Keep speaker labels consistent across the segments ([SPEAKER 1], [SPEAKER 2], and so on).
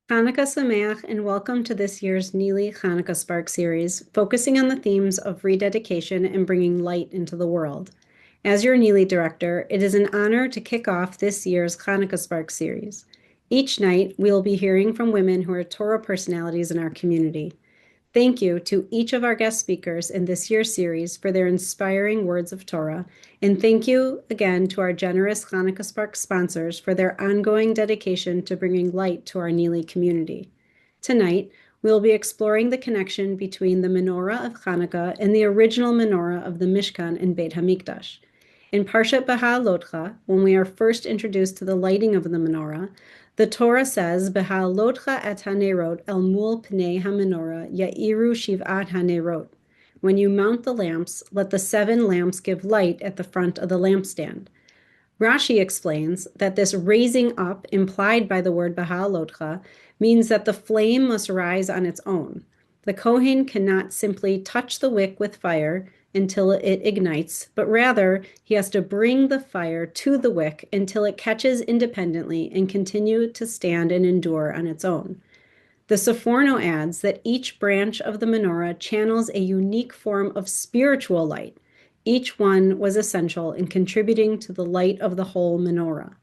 [SPEAKER 1] Chanuka Sameach, and welcome to this year's Neely Chanukah Spark series, focusing on the themes of rededication and bringing light into the world. As your Neely director, it is an honor to kick off this year's Chanukah Spark series. Each night, we will be hearing from women who are Torah personalities in our community. Thank you to each of our guest speakers in this year's series for their inspiring words of Torah, and thank you again to our generous Hanukkah Spark sponsors for their ongoing dedication to bringing light to our Neely community. Tonight, we'll be exploring the connection between the menorah of Hanukkah and the original menorah of the Mishkan in Beit HaMikdash. In Parshat Beha'alotcha, when we are first introduced to the lighting of the menorah, the Torah says, "Beha'alotcha et hanerot el mul pnei hamenorah ya'iru shiv'at hanerot." When you mount the lamps, let the 7 lamps give light at the front of the lampstand. Rashi explains that this raising up implied by the word Beha'alotcha means that the flame must rise on its own. The Kohen cannot simply touch the wick with fire until it ignites, but rather he has to bring the fire to the wick until it catches independently and continue to stand and endure on its own. The Sforno adds that each branch of the menorah channels a unique form of spiritual light. Each one was essential in contributing to the light of the whole menorah.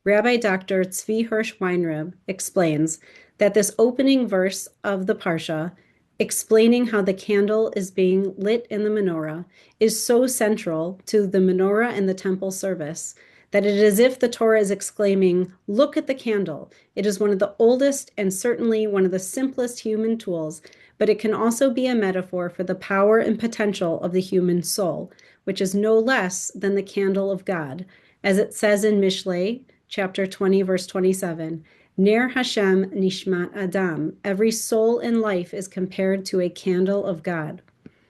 [SPEAKER 1] Rabbi Dr. Tzvi Hirsch Weinrib explains that this opening verse of the Parsha, explaining how the candle is being lit in the menorah, is so central to the menorah and the temple service that it is as if the Torah is exclaiming, "Look at the candle. It is one of the oldest and certainly one of the simplest human tools, but it can also be a metaphor for the power and potential of the human soul, which is no less than the candle of God." As it says in Mishlei, chapter 20, verse 27, Ner Hashem nishmat Adam, every soul in life is compared to a candle of God.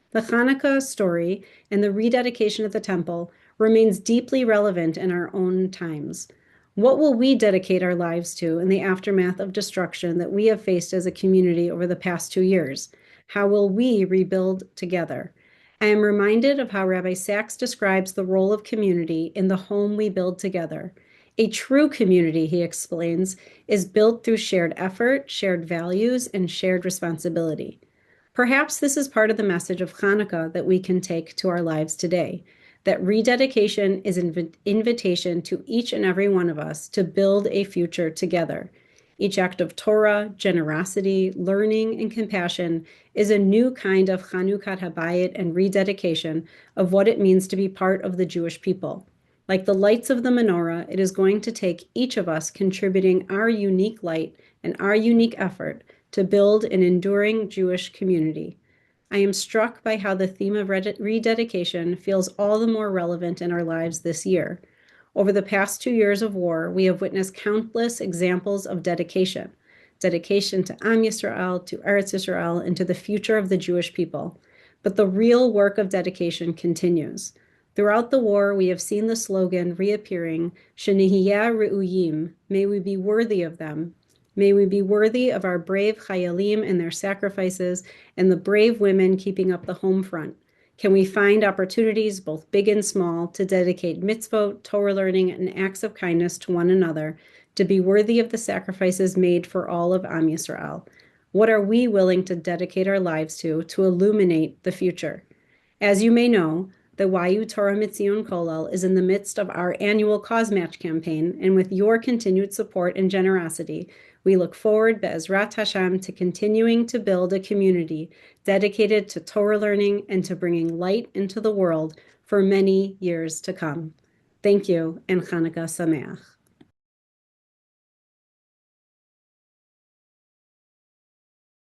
[SPEAKER 1] The Hanukkah story and the rededication of the temple remains deeply relevant in our own times. What will we dedicate our lives to in the aftermath of destruction that we have faced as a community over the past 2 years? How will we rebuild together? I am reminded of how Rabbi Sachs describes the role of community in the home we build together. A true community, he explains, is built through shared effort, shared values, and shared responsibility. Perhaps this is part of the message of Hanukkah that we can take to our lives today, that rededication is an invitation to each and every one of us to build a future together. Each act of Torah, generosity, learning, and compassion is a new kind of Chanukah Habayit and rededication of what it means to be part of the Jewish people. Like the lights of the menorah, it is going to take each of us contributing our unique light and our unique effort to build an enduring Jewish community. I am struck by how the theme of rededication feels all the more relevant in our lives this year. Over the past 2 years of war, we have witnessed countless examples of dedication to Am Yisrael, to Eretz Yisrael, and to the future of the Jewish people. But the real work of dedication continues. Throughout the war, we have seen the slogan reappearing, Shenihiyah Re'uyim, may we be worthy of them. May we be worthy of our brave Chayalim and their sacrifices and the brave women keeping up the home front. Can we find opportunities, both big and small, to dedicate mitzvot, Torah learning, and acts of kindness to one another, to be worthy of the sacrifices made for all of Am Yisrael? What are we willing to dedicate our lives to illuminate the future? As you may know, the YU Torah Mitzion Kollel is in the midst of our annual Cause Match campaign, and with your continued support and generosity, we look forward, Be'ezrat Hashem, to continuing to build a community dedicated to Torah learning and to bringing light into the world for many years to come. Thank you, and Chanukah Sameach.